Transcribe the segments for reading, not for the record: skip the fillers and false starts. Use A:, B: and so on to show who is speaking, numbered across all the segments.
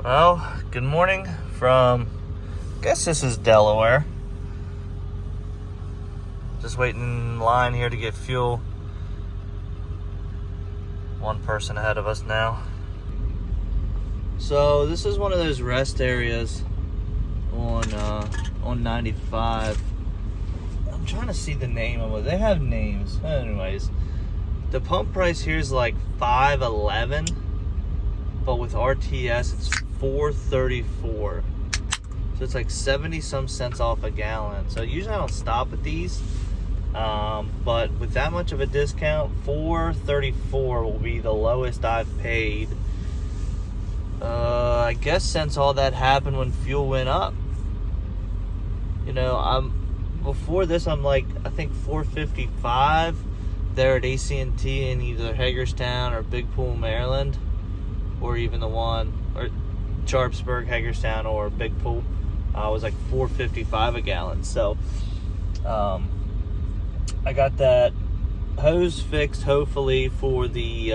A: Well, good morning from, I guess this is Delaware. Just waiting in line here to get fuel. One person ahead of us now. So this is one of those rest areas on 95. I'm trying to see the name of it. They have names. Anyways, the pump price here is like $5.11, but with RTS it's $4.34. So it's like 70 some cents off a gallon. So usually I don't stop at these, but with that much of a discount, $4.34 will be the lowest I've paid. I guess since all that happened when fuel went up. You know, before this I'm like, I think $4.55 there at AT&T in either Hagerstown or Big Pool, Maryland, or even the one or Sharpsburg, Hagerstown, or Big Pool. Was like $4.55 a gallon. So I got that hose fixed, hopefully, for the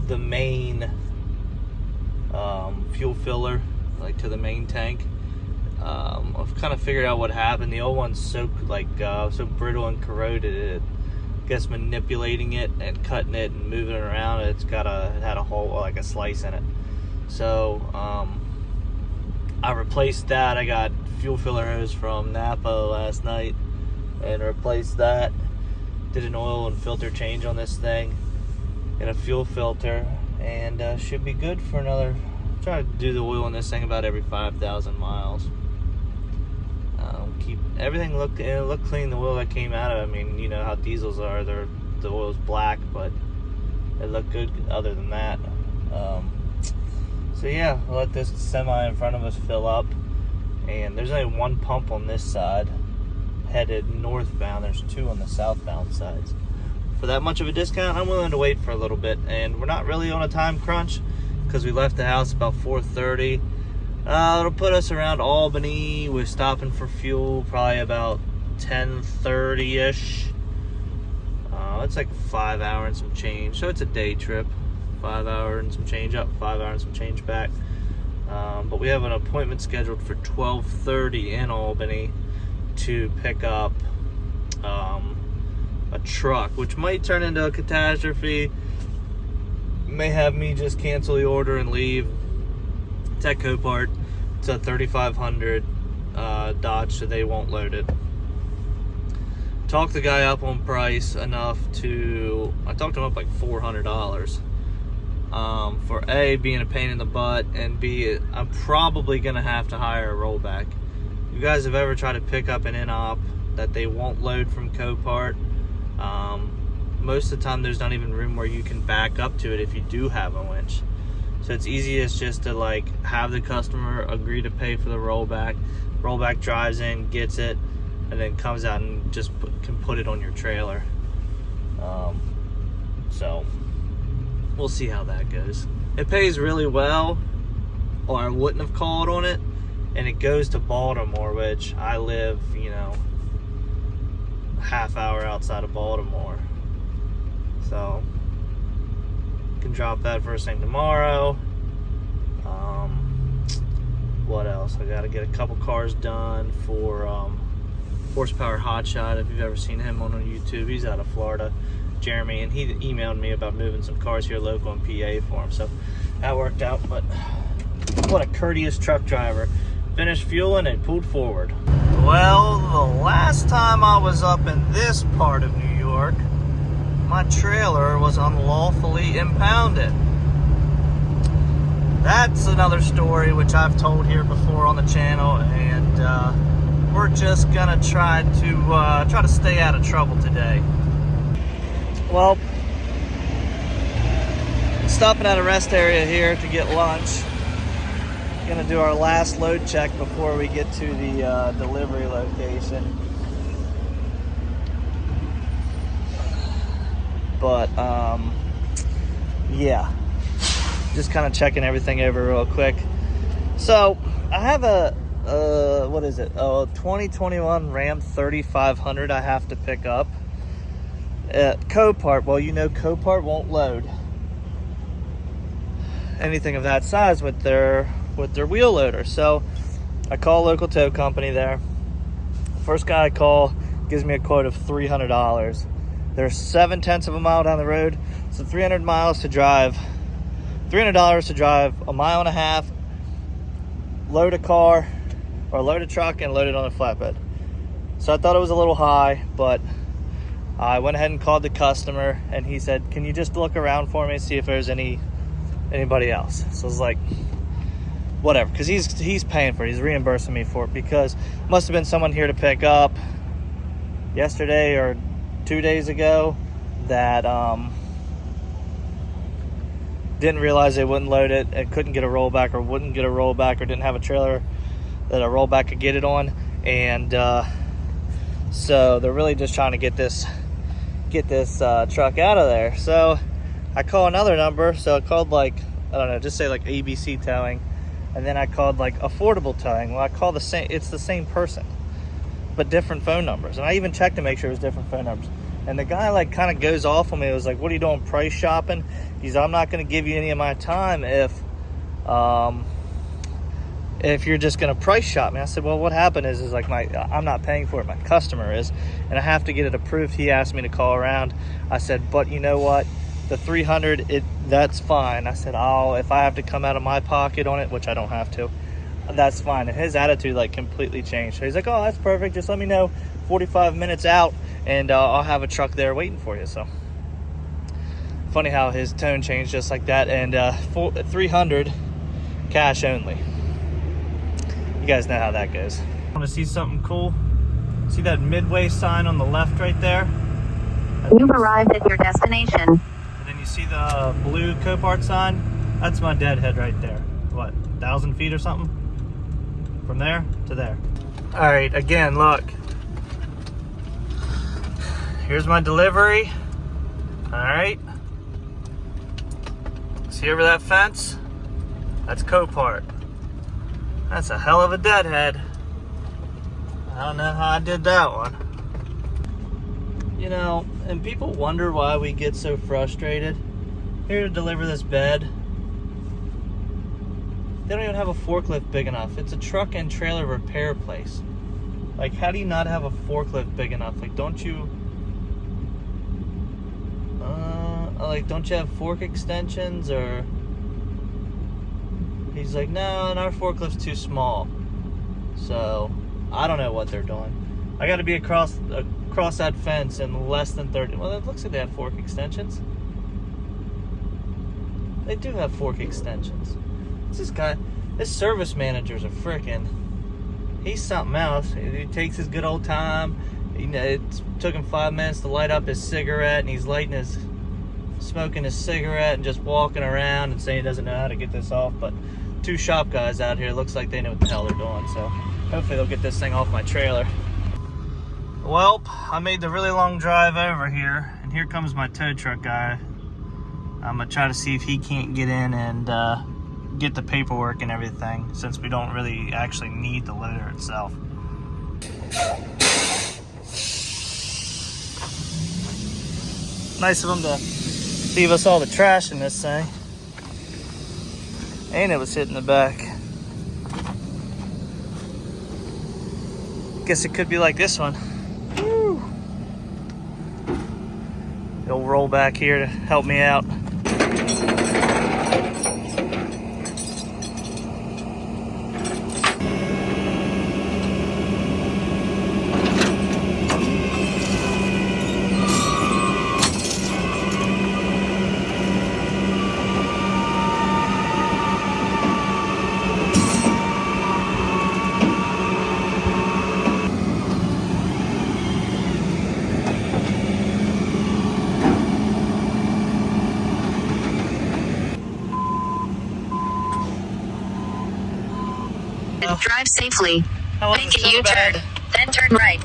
A: main fuel filler, like to the main tank. I've kind of figured out what happened. The old one's so brittle and corroded. It, I guess manipulating it and cutting it and moving it around, it had a hole, like a slice in it. So I replaced that. I got fuel filler hose from Napa last night and replaced that. Did an oil and filter change on this thing and a fuel filter, and should be good for another. Try to do the oil on this thing about every 5,000 miles. Keep everything look clean. The oil that came out of it, I mean, you know how diesels are. The oil's black, but it looked good other than that. So yeah, I'll let this semi in front of us fill up, and there's only one pump on this side headed northbound. There's two on the southbound sides. For that much of a discount, I'm willing to wait for a little bit, and we're not really on a time crunch because we left the house about 4:30. It'll put us around Albany. We're stopping for fuel probably about 10:30-ish. It's like 5 hours and some change, so it's a day trip. 5 hours and some change up, 5 hours and some change back. But we have an appointment scheduled for 12:30 in Albany to pick up a truck, which might turn into a catastrophe. May have me just cancel the order and leave. It's at Copart. It's a 3500 Dodge, so they won't load it. Talked the guy up on price enough to, I talked him up like $400 for A, being a pain in the butt, and B, I'm probably gonna have to hire a rollback. You guys have ever tried to pick up an in-op that they won't load from Copart? Most of the time there's not even room where you can back up to it if you do have a winch. So it's easiest just to like have the customer agree to pay for the rollback. Rollback drives in, gets it, and then comes out and just can put it on your trailer. So we'll see how that goes. It pays really well, or I wouldn't have called on it. And it goes to Baltimore, which I live, you know, a half hour outside of Baltimore. So can drop that first thing tomorrow. What else? I gotta get a couple cars done for Horsepower Hotshot. If you've ever seen him on YouTube, he's out of Florida, Jeremy, and he emailed me about moving some cars here local in PA for him. So that worked out. But what a courteous truck driver. Finished fueling and pulled forward. Well, the last time I was up in this part of New York, my trailer was unlawfully impounded. That's another story which I've told here before on the channel, and we're just gonna try to stay out of trouble today. Well, stopping at a rest area here to get lunch. Gonna do our last load check before we get to the delivery location. But yeah, just kind of checking everything over real quick. So I have a what is it? Oh, 2021 Ram 3500 I have to pick up at Copart. Well, you know Copart won't load. anything of that size with their wheel loader. So I call a local tow company there. First guy I call gives me a quote of $300. They're 0.7 of a mile down the road, so 300 miles to drive. $300 to drive 1.5 miles, load a car or load a truck and load it on a flatbed. So I thought it was a little high, but I went ahead and called the customer, and he said, "Can you just look around for me and see if there's anybody else?" So I was like, whatever, because he's paying for it. He's reimbursing me for it, because must have been someone here to pick up yesterday or 2 days ago that didn't realize they wouldn't load it and couldn't get a rollback, or wouldn't get a rollback, or didn't have a trailer that a rollback could get it on. And so they're really just trying to get this truck out of there. So I call another number. So I called, like, I don't know, just say like ABC Towing, and then I called like Affordable Towing. Well, I call the same, it's the same person but different phone numbers, and I even checked to make sure it was different phone numbers. And the guy like kind of goes off on me. It was like, "What are you doing, price shopping?" He's, "I'm not going to give you any of my time if you're just going to price shop me." I said, "Well, what happened is like I'm not paying for it, my customer is, and I have to get it approved." He asked me to call around. I said, "But you know what, the 300, that's fine." I said, if I have to come out of my pocket on it, which I don't have to, that's fine." And his attitude like completely changed. So he's like, "Oh, that's perfect. Just let me know 45 minutes out, and I'll have a truck there waiting for you." So funny how his tone changed just like that. And 300 cash only. You guys know how that goes. Want to see something cool? See that Midway sign on the left right there?
B: You've arrived at your destination.
A: And then you see the blue Copart sign? That's my deadhead right there. What, 1,000 feet or something? From there to there. All right, again, look. Here's my delivery. All right. See over that fence? That's Copart. That's a hell of a deadhead. I don't know how I did that one. You know, and people wonder why we get so frustrated. Here to deliver this bed. They don't even have a forklift big enough. It's a truck and trailer repair place. Like, how do you not have a forklift big enough? Like, don't you have fork extensions? Or he's like, "No, and our forklift's too small." So I don't know what they're doing. I got to be across that fence in less than 30. Well, it looks like they have fork extensions. They do have fork extensions. This guy, this service manager's a frickin', he's something else. He takes his good old time. You know, it took him 5 minutes to light up his cigarette, and he's smoking his cigarette and just walking around and saying he doesn't know how to get this off. But 2 shop guys out here, looks like they know what the hell they're doing. So hopefully they'll get this thing off my trailer. Well, I made the really long drive over here, and here comes my tow truck guy. I'm gonna try to see if he can't get in and get the paperwork and everything, since we don't really actually need the loader itself. Nice of him to leave us all the trash in this thing. And it was hitting the back. Guess it could be like this one. Woo. It'll roll back here to help me out.
B: Drive safely. Make a
A: so
B: U-turn, then turn right.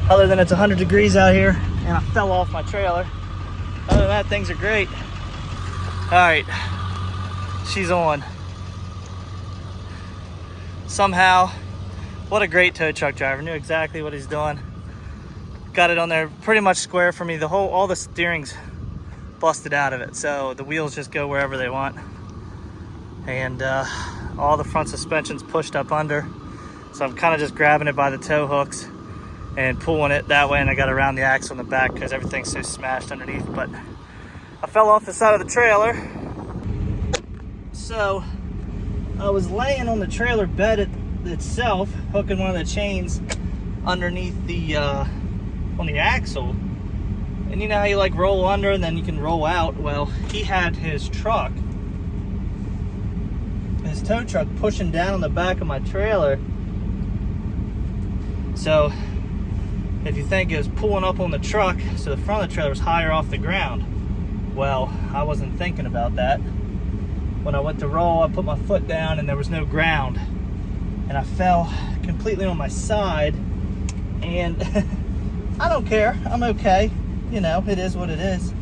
A: Other than it's 100 degrees out here and I fell off my trailer. Other than that, things are great. All right, she's on. Somehow, what a great tow truck driver. Knew exactly what he's doing. Got it on there pretty much square for me. All the steering's busted out of it, so the wheels just go wherever they want. and all the front suspension's pushed up under. So I'm kind of just grabbing it by the tow hooks and pulling it that way, and I got around the axle in the back because everything's so smashed underneath. But I fell off the side of the trailer. So I was laying on the trailer bed itself, hooking one of the chains underneath the on the axle. And you know how you like roll under and then you can roll out? Well, he had his tow truck pushing down on the back of my trailer. So if you think it was pulling up on the truck, so the front of the trailer was higher off the ground. Well, I wasn't thinking about that. When I went to roll, I put my foot down and there was no ground. And I fell completely on my side. And I don't care, I'm okay. You know, it is what it is.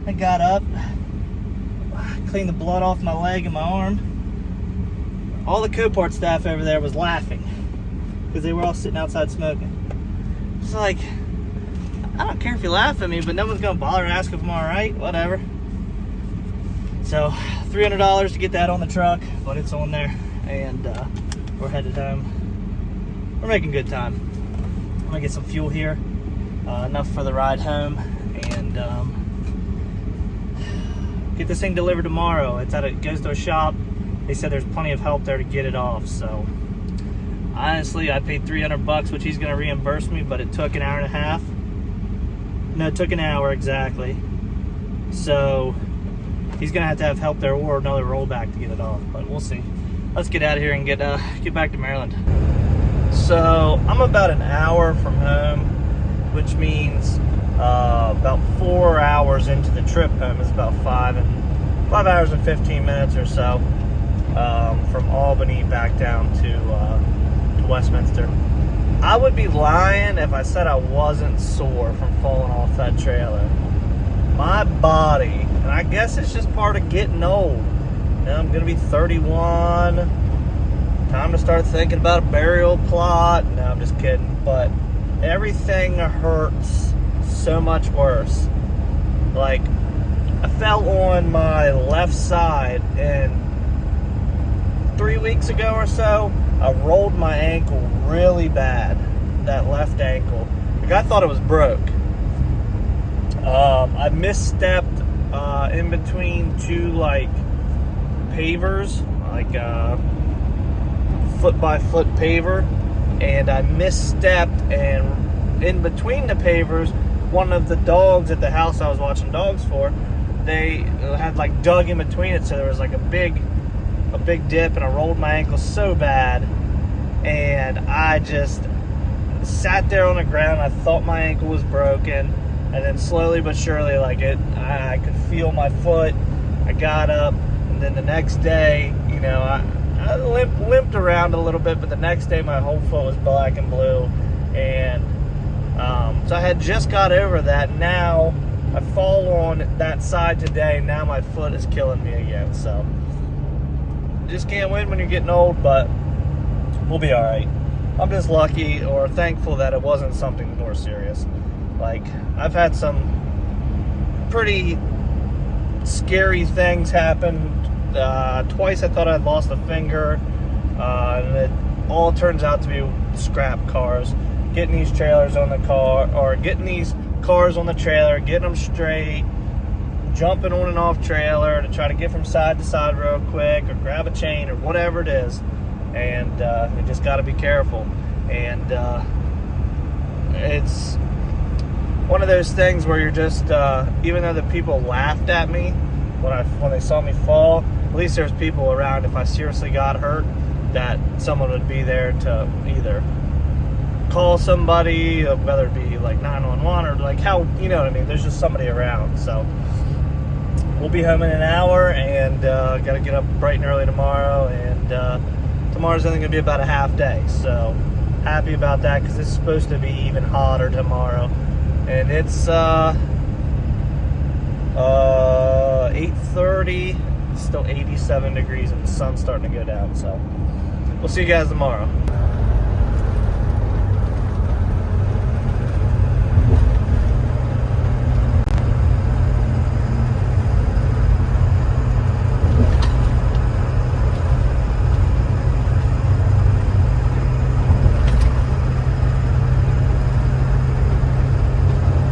A: I got up, cleaned the blood off my leg and my arm. All the Copart staff over there was laughing because they were all sitting outside smoking. It's like, I don't care if you laugh at me, but no one's gonna bother to ask if I'm all right, whatever. So $300 to get that on the truck, but it's on there, and we're headed home. We're making good time. I'm gonna get some fuel here, enough for the ride home, and get this thing delivered tomorrow. It goes to a shop. They said there's plenty of help there to get it off. So honestly, I paid $300, which he's gonna reimburse me, but it took an hour and a half. No, it took an hour exactly. So he's gonna have to have help there or another rollback to get it off, but we'll see. Let's get out of here and get back to Maryland. So I'm about an hour from home, which means about 4 hours into the trip home. Is about 5 hours and 15 minutes or so from Albany back down to Westminster. I would be lying if I said I wasn't sore from falling off that trailer. My body, and I guess it's just part of getting old. You know, I'm gonna be 31. Time to start thinking about a burial plot. No, I'm just kidding. But everything hurts so much worse. Like, I fell on my left side, and 3 weeks ago or so, I rolled my ankle really bad. That left ankle. Like, I thought it was broke. I misstepped in between two like pavers, like foot by foot paver, and I misstepped, and in between the pavers, one of the dogs at the house I was watching dogs for, they had like dug in between it, so there was like a big dip, and I rolled my ankle so bad, and I just sat there on the ground. I thought my ankle was broken, and then slowly but surely, like I could feel my foot. I got up, and then the next day, you know, I limped around a little bit, but the next day my whole foot was black and blue, and so I had just got over that. Now I fall on that side today. Now my foot is killing me again. So just can't win when you're getting old, but we'll be all right. I'm just lucky or thankful that it wasn't something more serious. Like, I've had some pretty scary things happen. Twice I thought I'd lost a finger, and it all turns out to be scrap cars. Getting these trailers on the car, or getting these cars on the trailer, getting them straight, jumping on and off trailer to try to get from side to side real quick, or grab a chain, or whatever it is. And you just got to be careful. And it's one of those things where you're just, even though the people laughed at me when they saw me fall, at least there's people around if I seriously got hurt, that someone would be there to either call somebody, whether it be like 911 or like how, you know what I mean, there's just somebody around. So we'll be home in an hour, and got to get up bright and early tomorrow, and tomorrow's only going to be about a half day. So happy about that, because it's supposed to be even hotter tomorrow, and it's 8:30. It's still 87 degrees, and the sun's starting to go down. So we'll see you guys tomorrow.